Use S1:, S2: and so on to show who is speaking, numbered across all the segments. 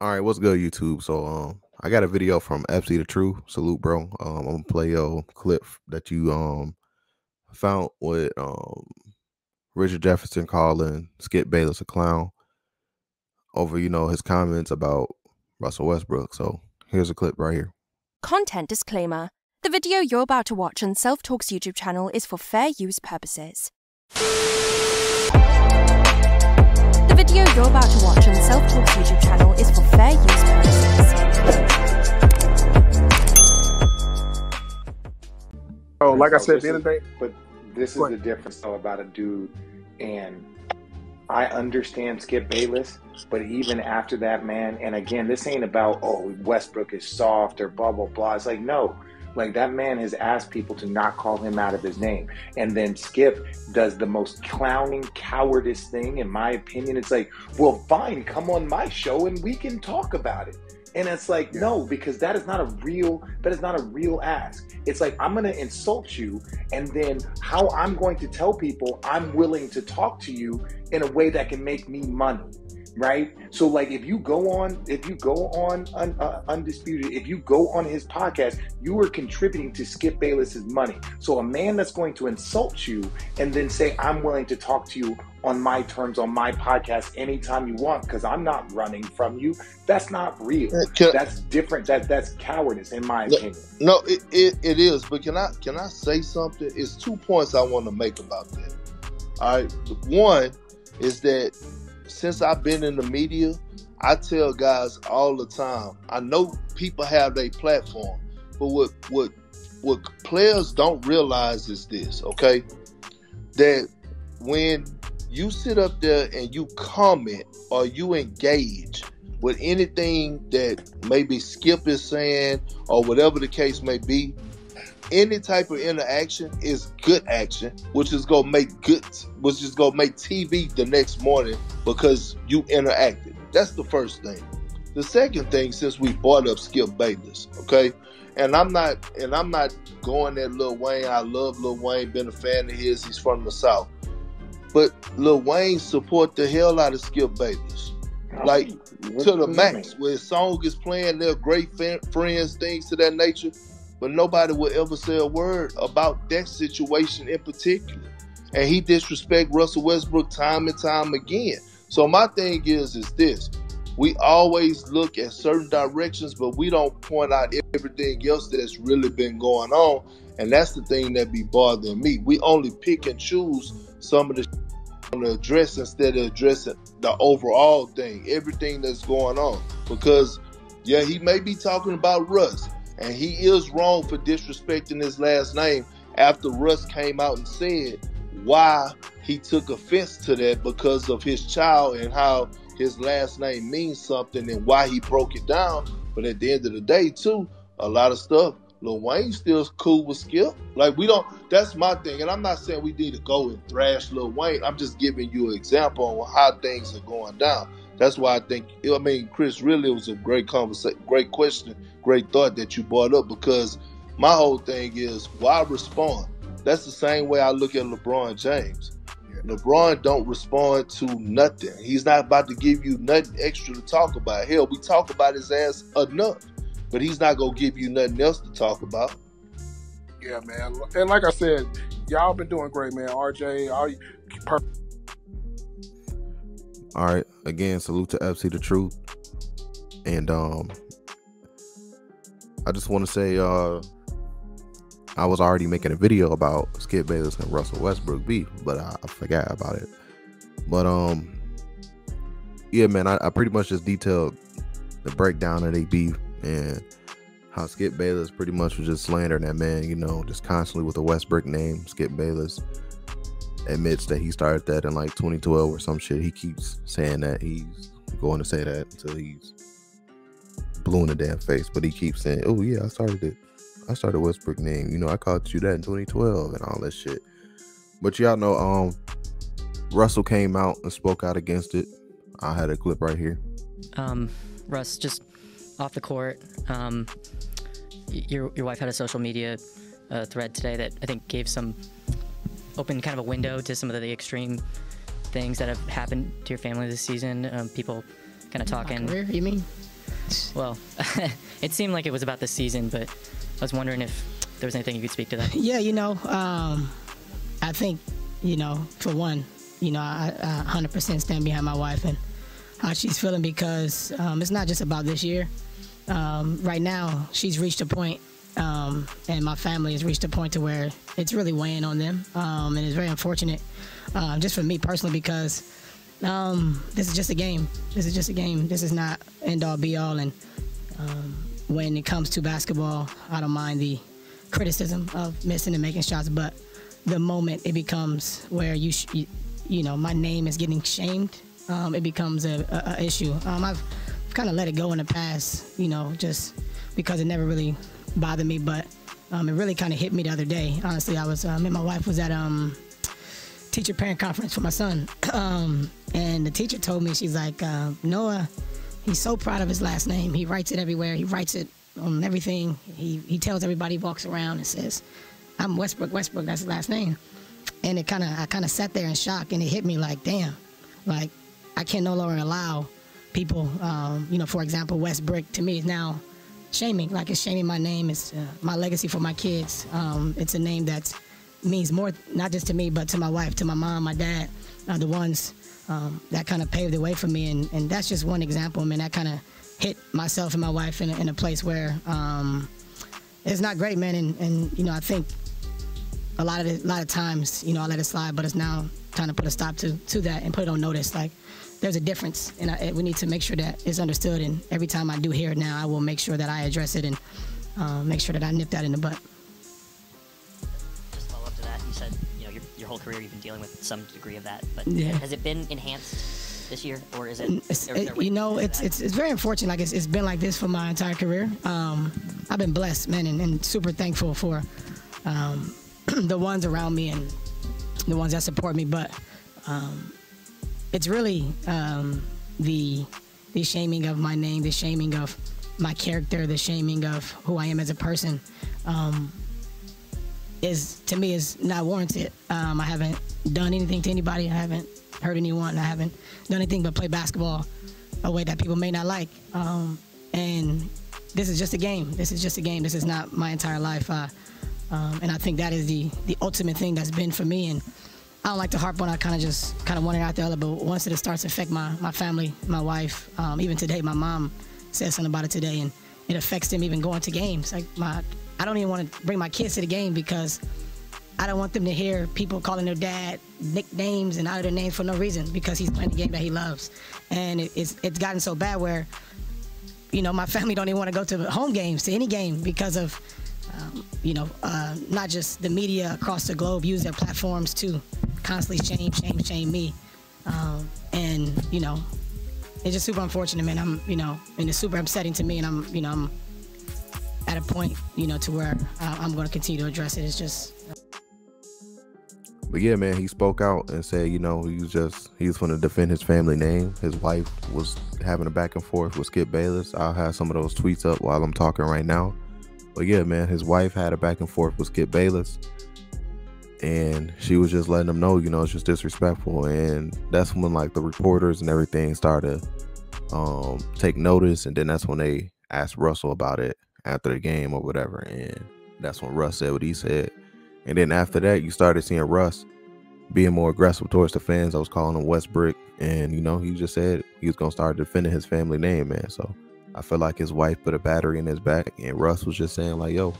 S1: All right, what's good, YouTube? So, I got a video from FC the True. Salute, bro. I'm gonna play your clip that you found with Richard Jefferson calling Skip Bayless a clown over, his comments about Russell Westbrook. So here's a clip right here.
S2: Content disclaimer. The video you're about to watch on Selftalk's YouTube channel is for fair use purposes. The video you're about to watch on Selftalk's YouTube channel is for fair use purposes.
S3: Oh, like I said, at the end of the day.
S4: But this is the difference though about a dude, and I understand Skip Bayless, but even after that, man, and again, this ain't about, oh, Westbrook is soft or blah, blah, blah. It's like, no. Like, that man has asked people to not call him out of his name. And then Skip does the most clowning, cowardice thing, in my opinion. It's like, well, fine, come on my show and we can talk about it. And it's like, no, because that is not a real ask. It's like, I'm going to insult you, and then how I'm going to tell people I'm willing to talk to you in a way that can make me money. Right? So like, if you go on Undisputed, if you go on his podcast, you are contributing to Skip Bayless's money. So a man that's going to insult you and then say, I'm willing to talk to you on my terms on my podcast anytime you want, because I'm not running from you, that's not real. That's different. That's cowardice, in my opinion.
S5: No, it is. But can I say something? It's 2 points I want to make about that. All right. One is that since I've been in the media, I tell guys all the time, I know people have their platform, but what players don't realize is this, okay? That when you sit up there and you comment or you engage with anything that maybe Skip is saying or whatever the case may be, any type of interaction is good action, which is gonna make TV the next morning because you interacted. That's the first thing. The second thing, since we brought up Skip Bayless, okay, and I'm not going at Lil Wayne. I love Lil Wayne, been a fan of his. He's from the South, but Lil Wayne support the hell out of Skip Bayless, like to the max. Where his song is playing, they're great friends, things to that nature. But nobody will ever say a word about that situation in particular. And he disrespect Russel Westbrook time and time again. So my thing is this. We always look at certain directions, but we don't point out everything else that's really been going on. And that's the thing that be bothering me. We only pick and choose some of the to address instead of addressing the overall thing, everything that's going on. Because, yeah, he may be talking about Russ. And he is wrong for disrespecting his last name after Russ came out and said why he took offense to that because of his child and how his last name means something and why he broke it down. But at the end of the day, too, a lot of stuff, Lil Wayne still cool with Skip. Like, we don't, that's my thing. And I'm not saying we need to go and thrash Lil Wayne. I'm just giving you an example on how things are going down. That's why I think, Chris, really, it was a great conversation, great question, great thought that you brought up, because my whole thing is, why respond? That's the same way I look at LeBron James. LeBron don't respond to nothing. He's not about to give you nothing extra to talk about. Hell, we talk about his ass enough, but he's not going to give you nothing else to talk about.
S3: Yeah, man. And like I said, y'all been doing great, man. RJ, all you perfect.
S1: All right, again, salute to FC the Truth. And I just want to say I was already making a video about Skip Bayless and Russell Westbrook beef, but I forgot about it. But yeah, man, I pretty much just detailed the breakdown of their beef and how Skip Bayless pretty much was just slandering that man, just constantly with the WestBrick name. Skip Bayless admits that he started that in like 2012 or some shit. He keeps saying that he's going to say that until he's blue in the damn face, but he keeps saying, oh yeah, I started WestBrick name, I called you that in 2012 and all that shit. But y'all know Russell came out and spoke out against it. I had a clip right here.
S6: Russ, just off the court, your wife had a social media thread today that I think gave some open kind of a window to some of the extreme things that have happened to your family this season. People kind of talking.
S7: Career, you mean?
S6: Well, it seemed like it was about the season, but I was wondering if there was anything you could speak to that.
S7: Yeah, I think, for one, I 100% stand behind my wife and how she's feeling, because it's not just about this year. Right now, she's reached a point, and my family has reached a point to where it's really weighing on them, and it's very unfortunate, just for me personally, because this is just a game. This is just a game. This is not end all be all. And when it comes to basketball, I don't mind the criticism of missing and making shots, but the moment it becomes where my name is getting shamed, it becomes a issue. I've kind of let it go in the past, just because it never really bothered me, but it really kind of hit me the other day. Honestly, I was, me and my wife was at teacher parent conference for my son, and the teacher told me, she's like, Noah, he's so proud of his last name. He writes it everywhere. He writes it on everything. He tells everybody, he walks around and says, I'm Westbrook, that's his last name. And I kind of sat there in shock, and it hit me like, damn, like I can no longer allow people, for example, WestBrick to me is now shaming, like it's shaming my name. It's my legacy for my kids. It's a name that means more, not just to me, but to my wife, to my mom, my dad, the ones that kind of paved the way for me. And that's just one example. I mean, that kind of hit myself and my wife in a place where it's not great, man. And I think a lot of times, I let it slide, but it's now trying to put a stop to that and put it on notice. Like, there's a difference, and we need to make sure that it's understood. And every time I do hear it now, I will make sure that I address it and make sure that I nip that in the butt.
S8: Just follow up to that, you said your whole career you've been dealing with some degree of that, but
S7: yeah.
S8: Has it been enhanced this year, or is it?
S7: It's very unfortunate. Like it's been like this for my entire career. I've been blessed, man, and super thankful for the ones around me and the ones that support me, but it's really the shaming of my name, the shaming of my character, the shaming of who I am as a person, to me is not warranted. I haven't done anything to anybody. I haven't hurt anyone. I haven't done anything but play basketball a way that people may not like. And this is just a game. This is just a game. This is not my entire life. And I think that is the ultimate thing that's been for me. And I don't like to harp on it. I kind of want it out there, but once it starts to affect my family, my wife, even today, my mom said something about it today, and it affects them even going to games. Like I don't even want to bring my kids to the game because I don't want them to hear people calling their dad nicknames and out of their names for no reason, because he's playing the game that he loves. And it's gotten so bad where, my family don't even want to go to home games, to any game, because of, not just the media across the globe use their platforms to constantly shame me. And, it's just super unfortunate, man. And it's super upsetting to me, and I'm at a point, to where I'm going to continue to address it. It's just.
S1: But yeah, man, he spoke out and said, he was going to defend his family name. His wife was having a back and forth with Skip Bayless. I'll have some of those tweets up while I'm talking right now. But yeah, man, his wife had a back and forth with Skip Bayless, and she was just letting him know, it's just disrespectful. And that's when like the reporters and everything started take notice, and then that's when they asked Russell about it after the game or whatever, and that's when Russ said what he said. And then after that, you started seeing Russ being more aggressive towards the fans. I was calling him WestBrick, and he just said he was gonna start defending his family name, man. So I feel like his wife put a battery in his back, and Russ was just saying like, yo,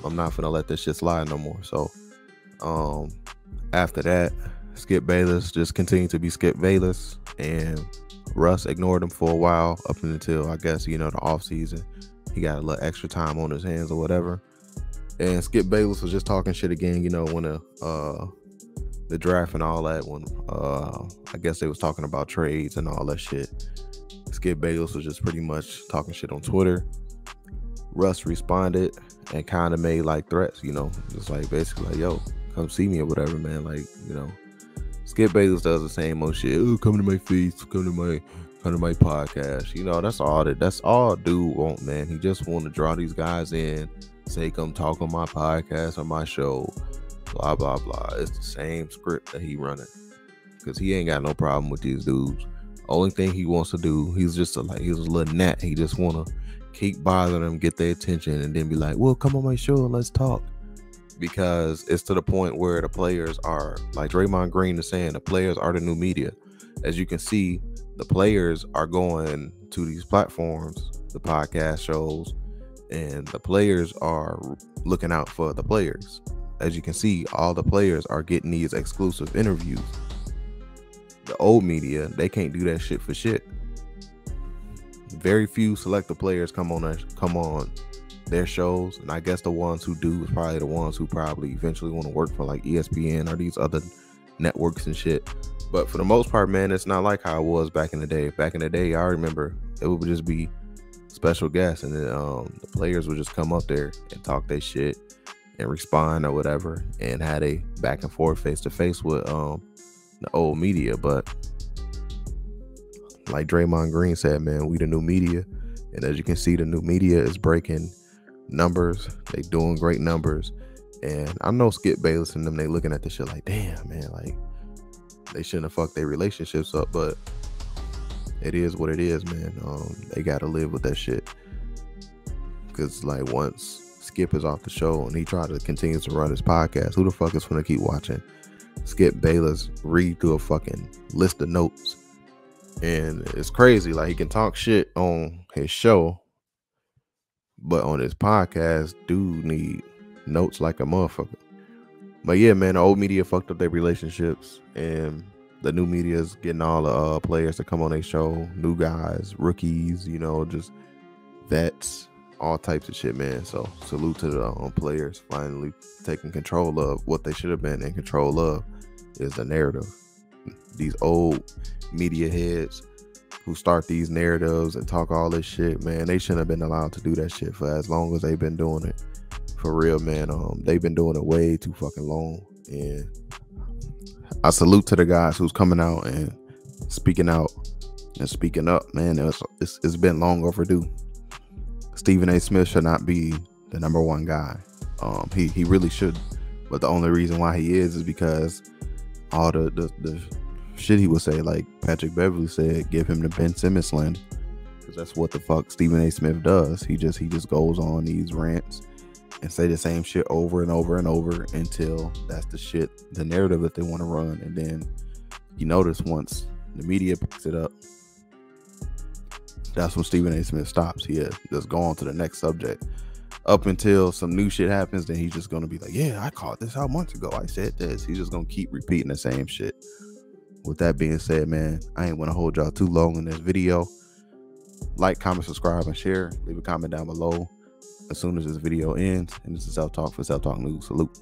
S1: I'm not gonna let this shit slide no more. So after that, Skip Bayless just continued to be Skip Bayless, and Russ ignored him for a while, up until I guess the off season. He got a little extra time on his hands or whatever, and Skip Bayless was just talking shit again, when the draft and all that, when I guess they was talking about trades and all that shit. Skip Bayless was just pretty much talking shit on Twitter. Russ responded and kind of made like threats, just like basically like, yo, come see me or whatever, man. Like, Skip Bayless does the same old shit. Oh, come to my feast, come to my podcast. That's all dude want, man. He just want to draw these guys in, say come talk on my podcast or my show, blah blah blah. It's the same script that he running, because he ain't got no problem with these dudes Only thing he wants to do, he's just he's a little gnat. He just want to keep bothering them, get their attention, and then be like, well, come on my show and let's talk. Because it's to the point where the players are, like Draymond Green is saying, the players are the new media. As you can see, the players are going to these platforms, the podcast shows, and the players are looking out for the players. As you can see, all the players are getting these exclusive interviews. The old media, they can't do that shit for shit. Very few selected players come on their shows, and I guess the ones who do is probably the ones who probably eventually want to work for like ESPN or these other networks and shit. But for the most part, man, it's not like how it was back in the day. Back in the day, I remember it would just be special guests, and then the players would just come up there and talk their shit and respond or whatever, and had a back and forth face to face with the old media. But like Draymond Green said, man, we the new media, and as you can see, the new media is breaking numbers. They doing great numbers, and I know Skip Bayless and them, they looking at this shit like, damn, man, like they shouldn't have fucked their relationships up, but it is what it is, man. They gotta live with that shit, because like once Skip is off the show and he try to continue to run his podcast, who the fuck is gonna keep watching Skip Bayless read through a fucking list of notes? And it's crazy, like he can talk shit on his show, but on his podcast, dude need notes like a motherfucker. But yeah, man, the old media fucked up their relationships, and the new media is getting all the players to come on their show, new guys, rookies, you know, just vets, all types of shit, man. So salute to the players finally taking control of what they should have been in control of, is the narrative. These old media heads who start these narratives and talk all this shit, man, they shouldn't have been allowed to do that shit for as long as they've been doing it. For real, man. They've been doing it way too fucking long, and I salute to the guys who's coming out and speaking out and speaking up, man. It's been long overdue. Stephen A. Smith should not be the number one guy. He really should, but the only reason why he is because all the shit he would say, like Patrick Beverly said, give him the Ben Simmons slander, because that's what the fuck Stephen A. Smith does. He just goes on these rants and say the same shit over and over and over until that's the shit, the narrative that they want to run. And then you notice once the media picks it up, that's when Stephen A. Smith stops. He just go on to the next subject up until some new shit happens. Then he's just going to be like, yeah, I called this out months ago. I said this. He's just going to keep repeating the same shit. With that being said, man, I ain't want to hold y'all too long in this video. Like, comment, subscribe, and share. Leave a comment down below as soon as this video ends. And this is Self Talk for Selftalk News. Salute.